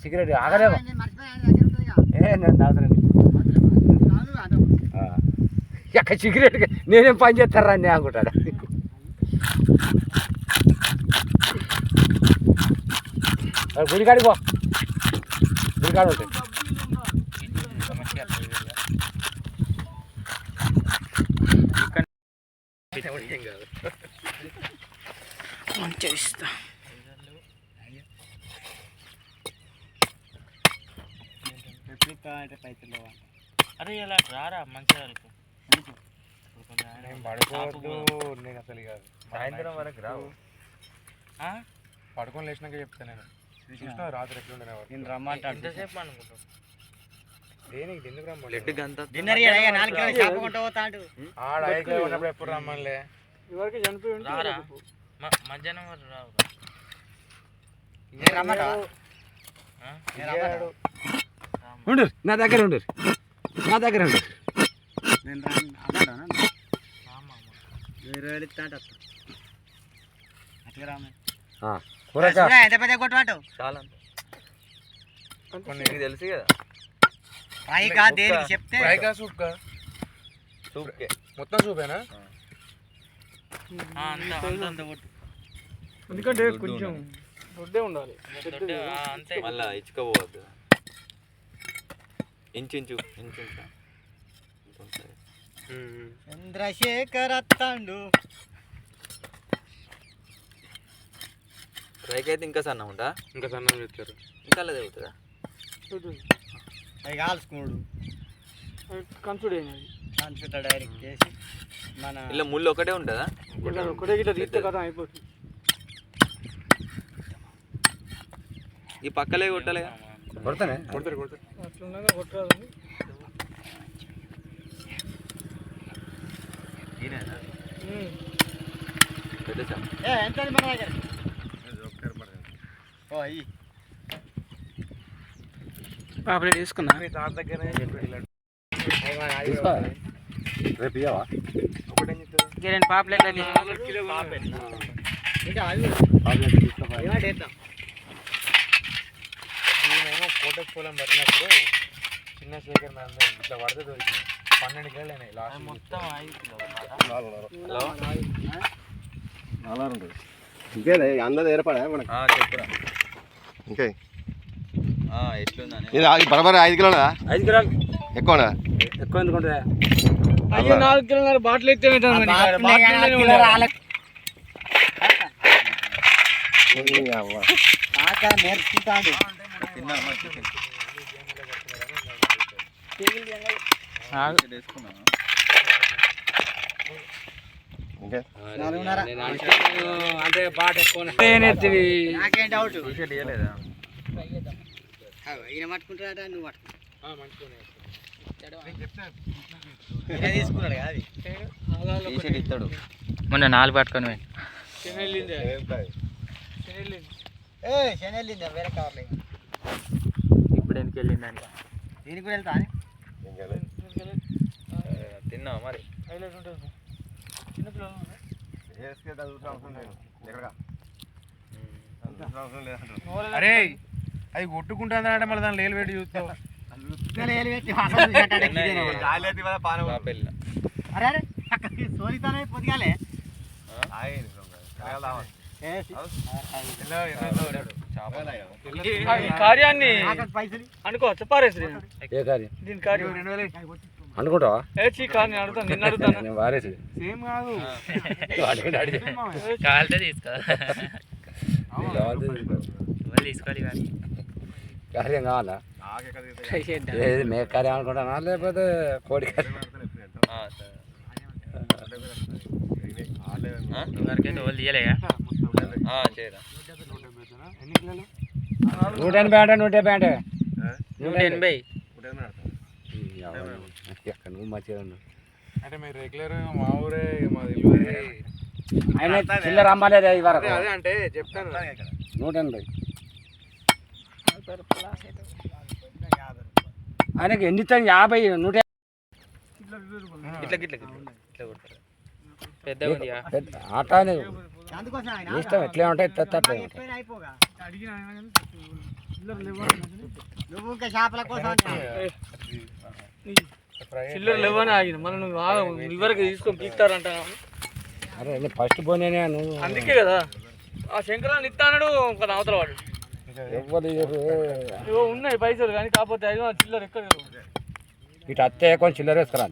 Cigarette ఆగలేవు. నేను తాగుతానండి ఎక్క సిగరెట్ నేనేం పని చేస్తారా అని అనుకుంటాడు. గుడికాడికి పో, గుడికాడ ఉంటాయి. మంచిగా ఇస్తా. అరే ఇలా రారా మంచిగా పడుకోవద్దు. నేను అసలు కాదు సాయంత్రం వరకు రావు. పడుకొని లేచినాక చెప్తా. నేను చూసిన రాత్రి ఎట్లుండే నేను రమ్మంటే ఎంతసేపు అనుకుంటాను. దేనికి ఎందుకు రమ్మ ఉన్నప్పుడు ఎప్పుడు రమ్మనిలే. మధ్యాహ్నం వరకు రావు. ఉండరు నా దగ్గర, ఉండరు నా దగ్గర, ఉండరు. చాలా తెలుసు కదా. చెప్తే మొత్తం సూపేనా? ఎందుకంటే కొంచెం దొడ్డే ఉండాలి. మళ్ళా ఇచ్చుకోవద్దు. ఇంచు చంద్రశేఖర్ అత్తాండు. రైక్ అయితే ఇంకా సన్న ఉంటా. ఇంకా సన్నం చెప్తారు. ఇంకా అలా అవుతుందా? అవి కాల్చుకున్నాడు కంచుడు కంచుతా డైరెక్ట్ చేసి మన ఇలా ముళ్ళు ఒకటే ఉంటుందా? ఒకటే గిట్లా తీస్తే కదా అయిపోతుంది. ఈ పక్కలే కొట్టాలి. కొడతానే కొడతారు అట్లున్నాగా కొట్టరాదు. పాపలేట్ తీసుకున్నా. రేపు ఇవ్వవా? రెండు పాపలేట్ నేనేమో కోటకు పొలం పట్టినప్పుడు చిన్న శేఖర్ ఇట్లా పడితే దొరికింది. 12 కిలోలు అయినాయి లాస్ట్. మొత్తం 5 కిలోలు. ఇంకేదే అందరూ ఏర్పడా మనకి? చెప్పురా ఇంకే ఎట్లుందని. ఇది బరాబర్ 5 కిలోలా? 5 కిలోలు ఎక్కువనా? ఎక్కువ ఎందుకుంటుందా? అయ్యో 4 కిలోల బాటిల్ అయితే నేర్చుకుంటాడు. అంటే బాట ఎక్కువ నాకేం డౌట్. ఇవ్వలేదా? ఈయన పట్టుకుంటాడా నువ్వు తీసుకున్నాడు అది ఇస్తాడు. మొన్న 4 పట్టుకొని శనెళ్ళిందా వేరే కవర్లో. ఇప్పుడు ఎందుకు వెళ్ళిందని దీనికి కూడా వెళ్తా తిన్నావా మరి? అరే అది కొట్టుకుంటుందంటే మళ్ళీ దాని లేలు పెట్టి చూస్తావు. సోనితానే పొదిగాలే కార్యాన్ని అనుకోవచ్చు. పారేసి ఏ కార్యం? దీని కార్యం అనుకుంటావా? నేను అడుగుతాను, నిన్ను అడుగుతాను. నేను వారేసి సేమ్ కాదు. కావాలంటే తీసుకో తీసుకోవాలి కానీ కార్యం కావాలా? ఏది మేక కార్యం అనుకుంటానా లేకపోతే కోడి కార్యం? ఎవరికైతే వాళ్ళు తీయలేగా చేయరా. 180 అంటే 180 నువ్వు మంచిగా ఉన్నావు. అంటే మీరు రెగ్యులర్ మా ఊరే మాది ఇల్లు. ఆయన చిల్లర అమ్మలేదు ఈ వరకు. అదే అంటే చెప్తాను 180. ఆయనకి ఎన్ని ఇస్తాను? 50, 100. ఇట్లా పెద్ద ఆట ఇష్టం ఎట్లా ఉంటాయి. నువ్వు ఇంకా చేపల కోసం చిల్లర లేవని ఆగిన మనం నువ్వు ఇవరకు తీసుకొని పీకుతారంట. అరే నేను ఫస్ట్ పోనేనే నువ్వు అందుకే కదా ఆ శంకరాన్ని ఇస్తాడు కదా అవతల వాడు. ఎవ్వరు ఇవో ఉన్నాయి పైసలు కానీ కాకపోతే 500 చిల్లర ఎక్కడ ఇటు అత్తే కొంచెం చిల్లర వేసుకురా.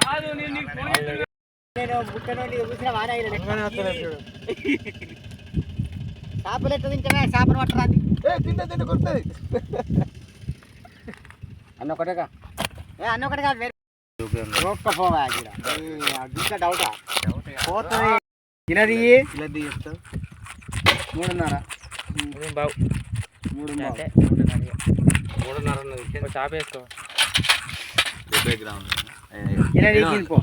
కాదు నేను నీకు ఫోన్ చేస్తున్నా. నేను పుట్టనోడి చూసిన వాడే చేపలు ఎట్లా తింటే చేపలు పట్టరా అన్న ఒకటేగా అన్న ఒకటి కాదు వేరే పోవా ఇంకా డౌటా పోతుంది తినది 3.5 బావు 3.5 చేప వేసుకో. తినది పో